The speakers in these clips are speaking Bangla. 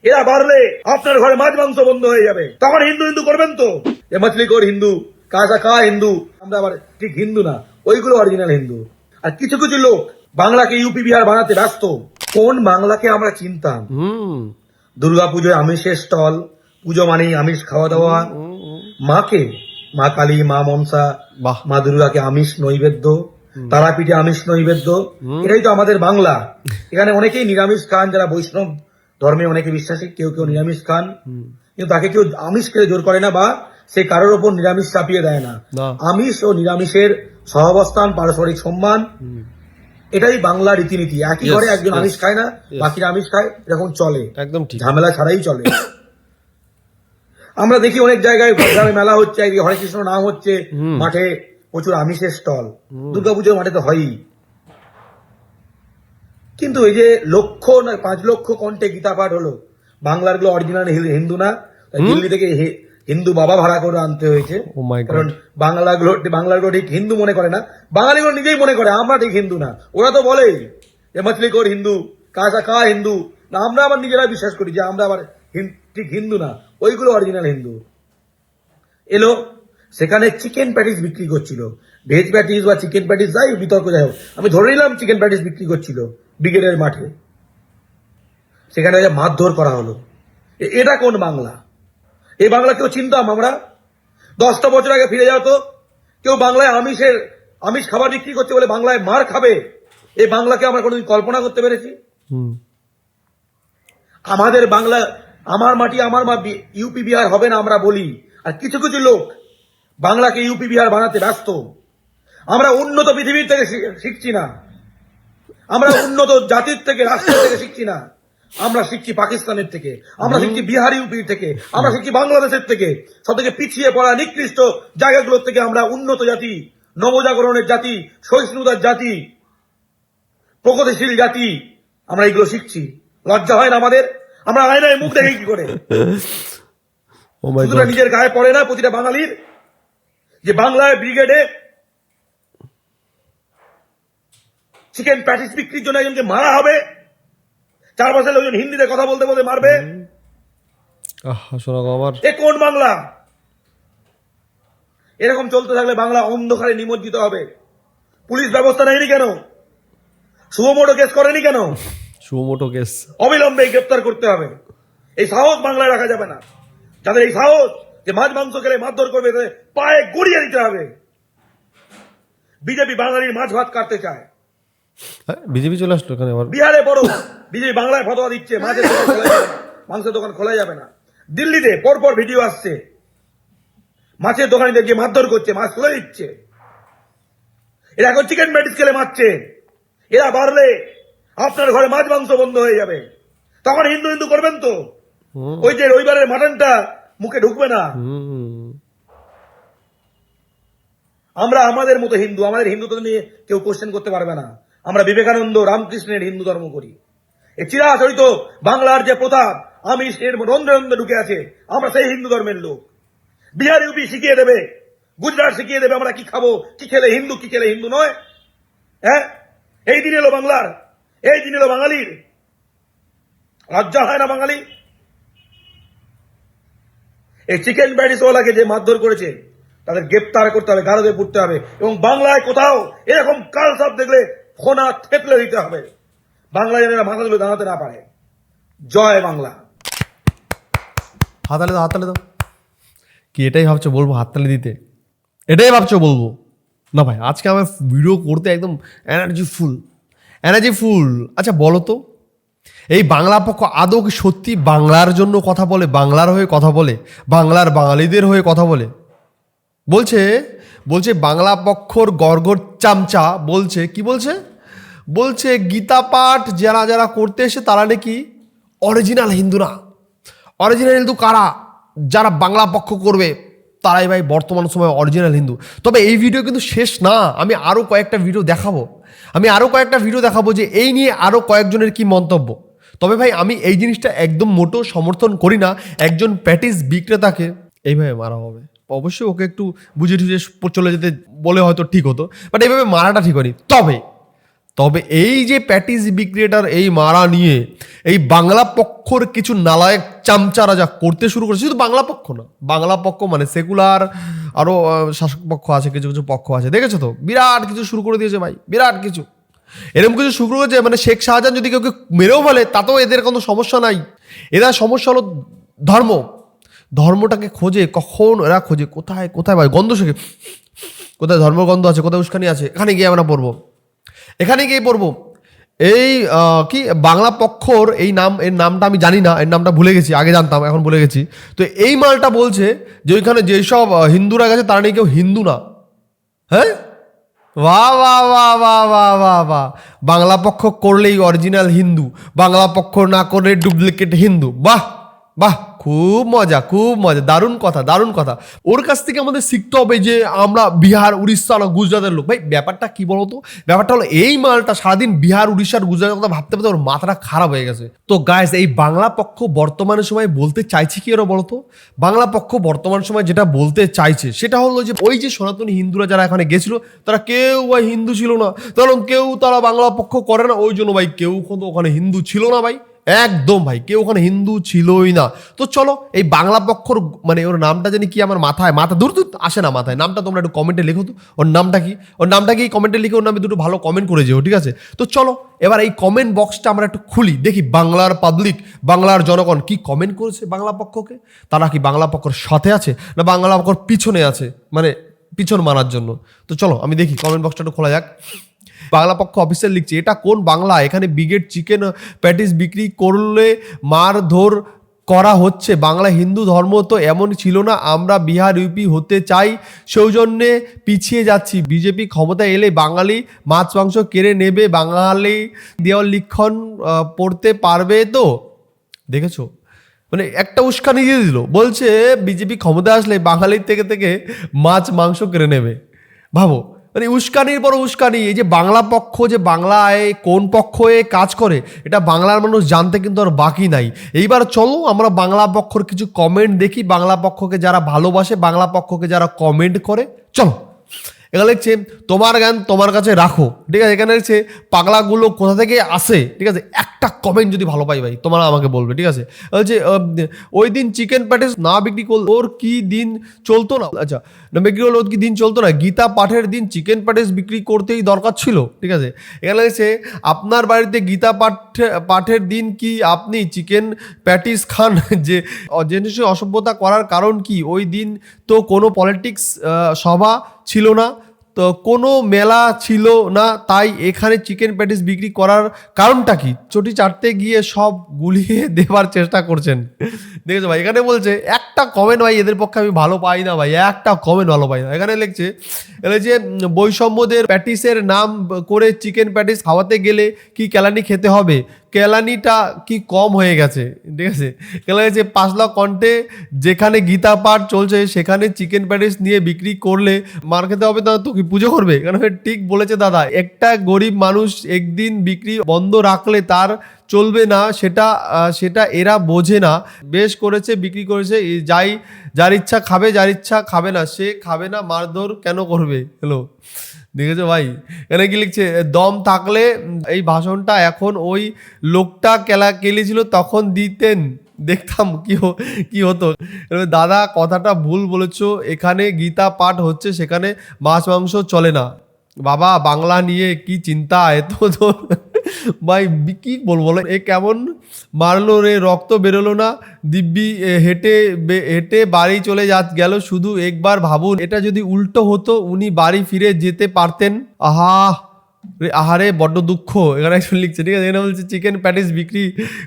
এরা বাড়লে আপনার ঘরে মাছ মাংস বন্ধ হয়ে যাবে, তখন হিন্দু হিন্দু করবেন তো। এ মছলি কোর হিন্দু, কাজা কা হিন্দু, আমরা আবার ঠিক হিন্দু না, ওইগুলো অরিজিনাল হিন্দু। আর কিছু কিছু লোক বাংলাকে ইউপি বিহার বানাতে ব্যস্ত। কোন বাংলাকে আমরা চিনতাম? দুর্গাপুজোয় আমিষের স্টল, পুজো মানেই আমিষ খাওয়া দাওয়া। মাকে, মা কালী, মা মনসা, বাহ। মা দুর্গাকে আমিষ নৈবেদ্য, তারাপীঠে আমিষ নৈবেদ্য, এটাই তো আমাদের বাংলা। এখানে অনেকেই নিরামিষ খান, যারা বৈষ্ণব ধর্মে অনেকে বিশ্বাসী, কেউ কেউ নিরামিষ খান, কিন্তু তাকে কেউ আমিষ খেতে জোর করে না বা সে কারোর ওপর নিরামিষ চাপিয়ে দেয় না। না। আমিষ ও নিরামিষের সহাবস্থান, পারস্পরিক সম্মান, এটাই বাংলা রীতিনীতি। একই Yes, ঘরে একজন yes. আমিষ খায় না, Yes. বাকিরা আমিষ খায়, এরকম চলে, একদম ঠিক। ঝামেলা ছাড়াই চলে। আমরা দেখি অনেক জায়গায় গ্রামে মেলা হচ্ছে, এদিকে হরে কৃষ্ণ নাম হচ্ছে, মাঠে প্রচুর আমিষের স্টল, দুর্গাপুজোর মাঠে তো হয়ই। কিন্তু এই যে 5 লক্ষ কণ্ঠে গীতা পাঠ হলো, বাংলার গুলো অরিজিনাল হিন্দু না, তাই দিল্লি থেকে হিন্দু বাবা ভাড়া করে আনতে হয়েছে। Oh my God. কারণ বাংলাগুলো ঠিক হিন্দু মনে করে না, বাঙালিগুলো নিজেই মনে করে আমরা ঠিক হিন্দু না। ওরা তো বলেই যে মছলি কোর হিন্দু, কাজা কা হিন্দু, না আমরা আবার নিজেরা বিশ্বাস করি যে আমরা আবার ঠিক হিন্দু না, ওইগুলো অরিজিনাল হিন্দু। এলো, সেখানে চিকেন প্যাটিস বিক্রি করছিল, ভেজ প্যাটিস বা চিকেন প্যাটিস, যাই বিতর্ক যাই হোক, আমি ধরে নিলাম চিকেন প্যাটিস বিক্রি করছিল ব্রিগেডের মাঠে। সেখানে মারধর করা হলো। এটা কোন বাংলা? এই বাংলা কেউ চিনতাম আমরা? 10টা বছর আগে ফিরে যাও তো, কেউ বাংলায় আমিষ খাবার বিক্রি করছে বলে বাংলায় মার খাবে, এই বাংলাকে আমরা কোনোদিন কল্পনা করতে পেরেছি? আমাদের বাংলা, আমার মাটি আমার মা, ইউপি বিহার হবে না আমরা বলি, আর কিছু কিছু লোক বাংলাকে ইউপি বিহার বানাতে ব্যস্ত। আমরা উন্নত পৃথিবীর থেকে শিখছি না, আমরা উন্নত জাতির থেকে, রাষ্ট্র থেকে শিখছি না, আমরা শিখছি পাকিস্তানের থেকে, আমরা শিখছি বিহার ইউপির থেকে, আমরা শিখছি বাংলাদেশের থেকে, সব থেকে পিছিয়ে পড়া নিকৃষ্ট জায়গাগুলোর থেকে আমরা উন্নত জাতি, নবজাগরণের জাতি, সহিষ্ণুতার জাতি, প্রগতিশীল জাতি, আমরা এগুলো শিখছি। লজ্জা হয় না আমাদের? আমরা আয়নায় মুখ দেখি কি করে? Oh my শুধুটা God. নিজের গায়ে পড়ে না প্রতিটা বাঙালির, যে বাংলায় ব্রিগেডে চিকেন প্যাটিস বিক্রির জন্য একজনকে মারা হবে, 4 বছর লোকজন হিন্দিতে কথা বলতে বলতে মারবে। শোনা গো আমার। এ কোন বাংলা? এরকম চলতে থাকলে বাংলা অন্ধকারে নিমজ্জিত হবে। পুলিশ ব্যবস্থা নেয়নি কেন? সুমোটো কেস করেনি কেন? সুমোটো কেস অবিলম্বে গ্রেপ্তার করতে হবে। এই সাহস বাংলায় রাখা যাবে না। যাদের এই সাহস যে মাছ মাংস খেলে মারধর করবে, তাদের পায়ে গড়িয়ে দিতে হবে। বিজেপি বাঙালির মাছ ভাত কাটতে চায়। বিজেপি চলে আসলো এখানে আবার। বিহারে বড় বিজেপি বাংলায় ফতোয়া দিচ্ছে মাছের দোকান খোলা যাবে না, মাংসের দোকান খোলা যাবে না। দিল্লিতে পরপর ভিডিও আসছে, মাছের দোকানিদের গিয়ে মারধর করছে, মাছ খুলে দিচ্ছে। এরা এখন চিকেন প্যাটিস খেলে মারছে। এরা বাড়লে আপনার ঘরে মাছ মাংস বন্ধ হয়ে যাবে, তখন হিন্দু হিন্দু করবেন তো। ওই যে রবিবারের মাটনটা মুখে ঢুকবে না। আমরা আমাদের মতো হিন্দু, আমাদের হিন্দুত্ব নিয়ে কেউ কোশ্চেন করতে পারবে না। আমরা বিবেকানন্দ রামকৃষ্ণের হিন্দু ধর্ম করি। এই চিরাচরিত বাংলার যে প্রতাপ আমিষের রন্ধ্রে রন্ধ্রে ঢুকে আছে, আমরা সেই হিন্দু ধর্মের লোক। বিহার ইউপি শিখিয়ে দেবে, গুজরাট শিখিয়ে দেবে আমরা কি খাবো, কি খেলে হিন্দু, কি খেলে হিন্দু নয়। হ্যাঁ, এই দিন এলো বাংলার, এই দিন এলো বাঙালির। লজ্জা হয় না বাঙালি? এই চিকেন প্যাটিস ওয়ালাকে যে মারধর করেছে তাদের গ্রেপ্তার করতে হবে, গারদে পুড়তে হবে, এবং বাংলায় কোথাও এরকম কাল সব দেখলে ফোনা থেতলে দিতে হবে। বাংলায় যেন মাথা তুলে দাঁড়াতে না পারে। জয় বাংলা। হাততালি দাও, হাততালি দাও। কি এটাই ভাবছো বলবো হাততালি দিতে? এটাই ভাবছো বলবো? না ভাই, আজকে আমার ভিডিও করতে একদম এনার্জি ফুল। আচ্ছা বলো তো, এই বাংলা পক্ষ আদৌ কি সত্যি বাংলার জন্য কথা বলে, বাংলার হয়ে কথা বলে, বাংলার বাঙালিদের হয়ে কথা বলে? বলছে বাংলা পক্ষর গড়গড় চামচা বলছে, কি বলছে গীতা পাঠ যারা করতে এসে তারা নাকি অরিজিনাল হিন্দু না। অরিজিনাল হিন্দু কারা? যারা বাংলা পক্ষ করবে তারাই ভাই বর্তমান সময়ে অরিজিনাল হিন্দু। তবে এই ভিডিও কিন্তু শেষ না, আমি আরও কয়েকটা ভিডিও দেখাবো যে এই নিয়ে আরও কয়েকজনের কি মন্তব্য। তবে ভাই আমি এই জিনিসটা একদম মোটেও সমর্থন করি না, একজন প্যাটিস বিক্রেতাকে এইভাবে মারা হবে। অবশ্যই ওকে একটু বুঝে টুঝে চলে যেতে বলে হয়তো ঠিক হতো, বাট এইভাবে মারাটা ঠিক হয়নি। তবে এই যে প্যাটিস বিক্রেতার এই মারা নিয়ে এই বাংলা পক্ষর কিছু নালায়ক চামচারা যা করতে শুরু করেছে, শুধু বাংলা পক্ষ না, বাংলা পক্ষ মানে সেকুলার আরও শাসক পক্ষ আছে, কিছু কিছু পক্ষ আছে, দেখেছো তো বিরাট কিছু শুরু করে দিয়েছে ভাই, বিরাট কিছু এরকম কিছু শুরু করেছে। মানে শেখ শাহজাহান যদি কেউ মেরেও ফেলে তাতেও এদের কোনো সমস্যা নাই। এরা সমস্যা হলো ধর্ম, ধর্মটাকে খোঁজে, কখন এরা খোঁজে কোথায় কোথায় ভাই গন্ধ শেখে, কোথায় ধর্মগন্ধ আছে, কোথায় উস্কানি আছে, এখানে গিয়ে আমরা পড়বো, এখানে গিয়ে পড়বো। এই কি বাংলা পক্ষর এই নাম, এর নামটা আমি জানি না, এর নামটা ভুলে গেছি, আগে জানতাম এখন ভুলে গেছি। তো এই মালটা বলছে যে ওইখানে যেসব হিন্দুরা গেছে তারা নাকি কেউ হিন্দু না। হ্যাঁ, বাহ বাহ বাহ বাহ বাহ বাহ বাহ, বাংলা পক্ষ করলেই অরিজিনাল হিন্দু, বাংলা পক্ষ না করলে ডুপ্লিকেট হিন্দু। বাহ বাহ, খুব মজা, খুব মজা, দারুণ কথা, দারুণ কথা। ওর কাছ থেকে আমাদের শিখতে হবে যে আমরা বিহার, উড়িষ্যা না গুজরাটের লোক। ভাই ব্যাপারটা কি বলতো, ব্যাপারটা হলো এই মালটা সারাদিন বিহার, উড়িষ্যার, গুজরাটের কথা ভাবতে ভাবতে ওর মাথাটা খারাপ হয়ে গেছে। তো গাইস, এই বাংলা পক্ষ বর্তমানের সময় বলতে চাইছে কি ওরা বলতো, বাংলা পক্ষ বর্তমান সময় যেটা বলতে চাইছে সেটা হলো যে ওই যে সনাতনী হিন্দুরা যারা এখানে গেছিল তারা কেউ ভাই হিন্দু ছিল না, কারণ কেউ তারা বাংলা পক্ষ করে না, ওই জন্য ভাই কেউ ওখানে হিন্দু ছিল না ভাই, একদম ভাই কেউ ওখানে হিন্দু ছিলই না। তো চলো এই বাংলা পক্ষর মানে ওর নামটা জানি কি, আমার মাথা দূর আসে না মাথায়, নামটা তোমরা একটু কমেন্টে লিখো তো, ওর নামটা কি, ওর নামটা কি কমেন্টে লিখে ওর নামে দুটো ভালো কমেন্ট করে যেও, ঠিক আছে? তো চলো এবার এই কমেন্ট বক্সটা আমরা একটু খুলি, দেখি বাংলার পাবলিক, বাংলার জনগণ কি কমেন্ট করেছে বাংলা পক্ষকে। তারা কি বাংলা পক্ষর সাথে আছে না বাংলা পক্ষর পিছনে আছে, মানে পিছন মারার জন্য। তো চলো আমি দেখি কমেন্ট বক্সটা একটু খোলা যাক। বাংলা পক্ষ অফিসিয়াল লিখছে, এটা কোন বাংলা, এখানে ব্রিগেড চিকেন প্যাটিস বিক্রি করলে মারধর করা হচ্ছে, বাংলা হিন্দু ধর্ম তো এমন ছিল না, আমরা বিহার ইউপি হতে চাই সৌজন্যে পিছিয়ে যাচ্ছি, বিজেপি ক্ষমতায় এলে বাঙালি মাছ মাংস কেড়ে নেবে, বাঙালি দেওয়াল লিখন পড়তে পারবে তো। দেখেছো, মানে একটা উস্কানি দিয়ে দিল, বলছে বিজেপি ক্ষমতায় আসলে বাঙালির থেকে থেকে মাছ মাংস কেড়ে নেবে। ভাবো, মানে উস্কানির পর উস্কানি। এই যে বাংলা পক্ষ যে বাংলায় কোন পক্ষে কাজ করে এটা বাংলার মানুষ জানতে কিন্তু আর বাকি নাই। এইবার চলো আমরা বাংলা পক্ষর কিছু কমেন্ট দেখি, বাংলা পক্ষকে যারা ভালোবাসে, বাংলা পক্ষকে যারা কমেন্ট করে। চলো, এখানে লিখছে তোমার জ্ঞান তোমার কাছে রাখো, ঠিক আছে? এখানে লিখছে পাগলাগুলো কোথা থেকে আসে, ঠিক আছে? একটা কমেন্ট যদি ভালো পাই ভাই তোমরা আমাকে বলবে, ঠিক আছে? বলছে ওই দিন চিকেন প্যাটিস না বিক্রি করল ওর কি দিন চলতো না, আচ্ছা না বিক্রি করলো ওর কি দিন চলতো না, গীতা পাঠের দিন চিকেন প্যাটিস বিক্রি করতেই দরকার ছিল, ঠিক আছে? এখানে লিখছে আপনার বাড়িতে গীতা পাঠের দিন কি আপনি চিকেন প্যাটিস খান, যে জিনিসের অসভ্যতা করার কারণ কি, ওই দিন তো কোনো পলিটিক্স সভা ছিল না, তো কোনো মেলা ছিল না, তাই এখানে চিকেন প্যাটিস বিক্রি করার কারণটা কি, চটি চাটতে গিয়ে সব গুলিয়ে দেবার চেষ্টা করছেন। দেখেছো ভাই, এখানে বলছে একটা কমেন্ট ভাই এদের পক্ষে আমি ভালো পাই না ভাই, একটা কমেন্ট ভালো পাই না। এখানে লিখছে যে বৈষম্যদের প্যাটিসের নাম করে চিকেন প্যাটিস খাওয়াতে গেলে কি কেলানি খেতে হবে, কেলানিটা কি কম হয়ে গেছে, ঠিক আছে? কেলানি হচ্ছে 5 লাখ কন্টে যেখানে গীতা পাঠ চলছে সেখানে চিকেন প্যাটিস নিয়ে বিক্রি করলে মার খেতে হবে, তা তো কি পুজো করবে? কেন ঠিক বলেছে দাদা, একটা গরিব মানুষ একদিন বিক্রি বন্ধ রাখলে তার চলবে না, সেটা এরা বোঝে না। বেশ করেছে, বিক্রি করেছে, যার ইচ্ছা খাবে, যার ইচ্ছা খাবে না সে খাবে না, মারধর কেন করবে? হ্যালো, দেখেছো ভাই? এখানে কি লিখছে, দম থাকলে এই ভাষণটা এখন ওই লোকটা কেলিছিল তখন দিতেন, দেখতাম কি হতো। দাদা কথাটা ভুল বলেছো, এখানে গীতা পাঠ হচ্ছে সেখানে মাছ মাংস চলে না। বাবা বাংলা নিয়ে কি চিন্তা এত তোর ভাই, কি বলবো, এ কেমন মারলো রে, রক্ত বেরোলো না, দিব্যি হেঁটে বাড়ি চলে গেল, শুধু একবার ভাবুন এটা যদি উল্টো হতো, উনি বাড়ি ফিরে যেতে পারতেন। আহারে বড্ড দুঃখ। এখানে একজন লিখছে, ঠিক আছে? এখানে বলছে চিকেন প্যাটিস বিক্রি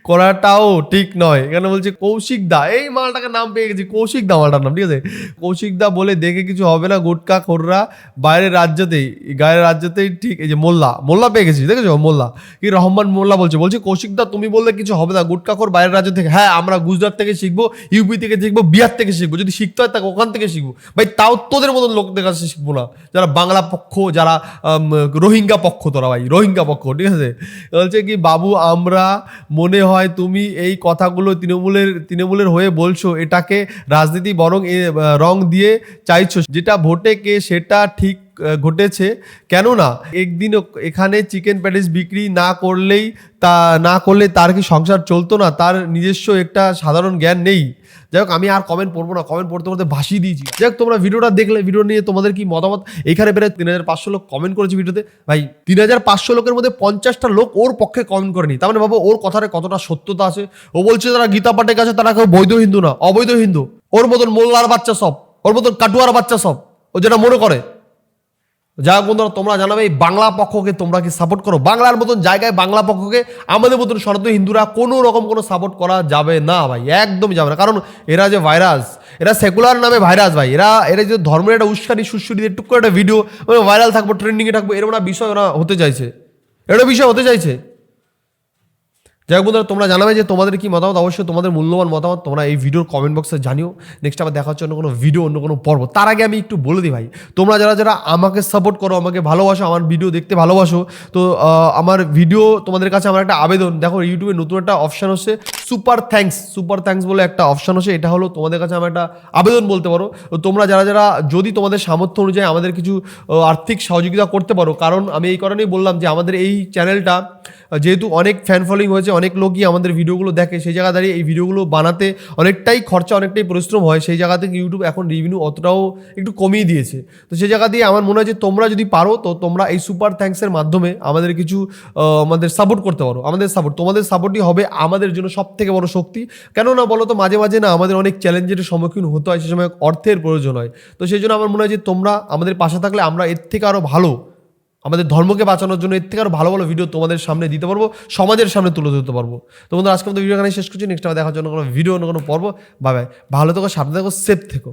করাটাও ঠিক নয়। এখানে বলছে কৌশিক দা, এই মালটাকে নাম পেয়ে গেছি, কৌশিক দা মালটার নাম, ঠিক আছে? কৌশিক দা বলে দেখে কিছু হবে না, গুটকা খোররা গায়ের রাজ্যতেই ঠিক। এই যে মোল্লা পেয়ে গেছি, দেখেছো? মোল্লা কি রহমান মোল্লা বলছে কৌশিক দা তুমি বললে কিছু হবে না, গুটকা খোর বাইরের রাজ্য থেকে। হ্যাঁ, আমরা গুজরাট থেকে শিখবো, ইউপি থেকে শিখবো, বিহার থেকে শিখবো, যদি শিখতে হয় তাকে ওখান থেকে শিখবো ভাই, তাও তোদের মতন লোকদের কাছে শিখবো না, যারা বাংলা পক্ষ, যারা রোহিঙ্গা পক্ষ, তোরা ভাই রোহিঙ্গা পক্ষ, ঠিক আছে? বলছে কি বাবু, আমরা মনে হয় তুমি এই কথাগুলো তৃণমূলের হয়ে বলছো, এটাকে রাজনীতি বরং রং দিয়ে চাইছো, যেটা ভোটে কে সেটা ঠিক ঘটেছে। কেননা একদিন এখানে চিকেন প্যাটিস বিক্রি না করলে তার কি সংসার চলতো না? তার নিজস্ব একটা সাধারণ জ্ঞান নেই। যাই হোক, আমি আর কমেন্ট পড়বো না, কমেন্ট পড়তে পড়তে ভাসিয়ে দিয়েছি। যাই হোক, তোমরা ভিডিওটা দেখলে, ভিডিও নিয়ে তোমাদের কি মতামত? এখানে প্রায় 3500 লোক কমেন্ট করেছে ভিডিওতে। ভাই 3500 লোকের মধ্যে 50টা লোক ওর পক্ষে কমেন্ট করেনি। তার মানে ভাবো ওর কথাটা কতটা সত্যতা আছে। ও বলছে যারা গীতা পাঠের কাছে তারা কেউ বৈধ হিন্দু না, অবৈধ হিন্দু। ওর মতন মোল্লার বাচ্চা সব, ওর মতন কাটুয়ার বাচ্চা সব, ও যেটা মনে করে। যা হোক বন্ধুরা, তোমরা জানাবে এই বাংলা পক্ষকে তোমরা কি সাপোর্ট করো? বাংলার মতন জায়গায় বাংলা পক্ষকে আমাদের মতন সনাতনী হিন্দুরা কোনো রকম কোনো সাপোর্ট করা যাবে না ভাই, একদমই যাবে না। কারণ এরা যে ভাইরাস, এরা সেকুলার নামে ভাইরাস ভাই। এরা যে ধর্মের একটা উস্কানি সুস্কানি টুক করে একটা ভিডিও ভাইরাল থাকবো, ট্রেন্ডিংয়ে থাকবো, এরকম একটা বিষয় ওরা হতে চাইছে, এটা বিষয় হতে চাইছে। যাই হোক বন্ধুরা, তোমরা জানাবে যে তোমাদের কি মতামত। অবশ্যই তোমাদের মূল্যবান মতামত তোমরা এই ভিডিওর কমেন্ট বক্সে জানিও। নেক্সট আবার দেখা হচ্ছে অন্য কোনো ভিডিও, অন্য কোনো পর্ব। তার আগে আমি একটু বলে দিই ভাই, তোমরা যারা আমাকে সাপোর্ট করো, আমাকে ভালোবাসো, আমার ভিডিও দেখতে ভালোবাসো, তো আমার ভিডিও তোমাদের কাছে আমার একটা আবেদন। দেখো ইউটিউবে নতুন একটা অপশান হচ্ছে সুপার থ্যাঙ্কস বলে একটা অপশান হচ্ছে। এটা হলো তোমাদের কাছে আমার একটা আবেদন বলতে পারো। তো তোমরা যারা যদি তোমাদের সামর্থ্য অনুযায়ী আমাদের কিছু আর্থিক সহযোগিতা করতে পারো, কারণ আমি এই কারণেই বললাম যে আমাদের এই চ্যানেলটা যেহেতু অনেক ফ্যান ফলোইং হয়েছে, অনেক লোকই আমাদের ভিডিওগুলো দেখে, সেই জায়গা দাঁড়িয়ে এই ভিডিওগুলো বানাতে অনেকটাই খরচা, অনেকটাই পরিশ্রম হয়। সেই জায়গা থেকে ইউটিউব এখন রিভিনিউ অতটাও একটু কমিয়ে দিয়েছে। তো সেই জায়গা দিয়ে আমার মনে হয় যে তোমরা যদি পারো, তো তোমরা এই সুপার থ্যাঙ্কসের মাধ্যমে আমাদের কিছু আমাদের সাপোর্ট করতে পারো। তোমাদের সাপোর্টই হবে আমাদের জন্য সব থেকে বড় শক্তি। কেননা বলো তো, মাঝে মাঝে না আমাদের অনেক চ্যালেঞ্জের সম্মুখীন হতে হয়, সে সময় অর্থের প্রয়োজন হয়। তো সেই জন্য আমার মনে হয় যে তোমরা আমাদের পাশে থাকলে আমরা এর থেকে আরও ভালো, আমাদের ধর্মকে বাঁচানোর জন্য এর থেকে আরও ভালো ভালো ভিডিও তোমাদের সামনে দিতে পারবো, সমাজের সামনে তুলে ধরতে পারবো। তো বন্ধুরা, আজকে আমাদের ভিডিও এখানে শেষ করছি। নেক্সট আবার দেখার জন্য কোনো ভিডিও, অন্য কোনো পর্ব। Bye bye. ভালো থেকো, সাবধানে থেকো, সেফ থেকো।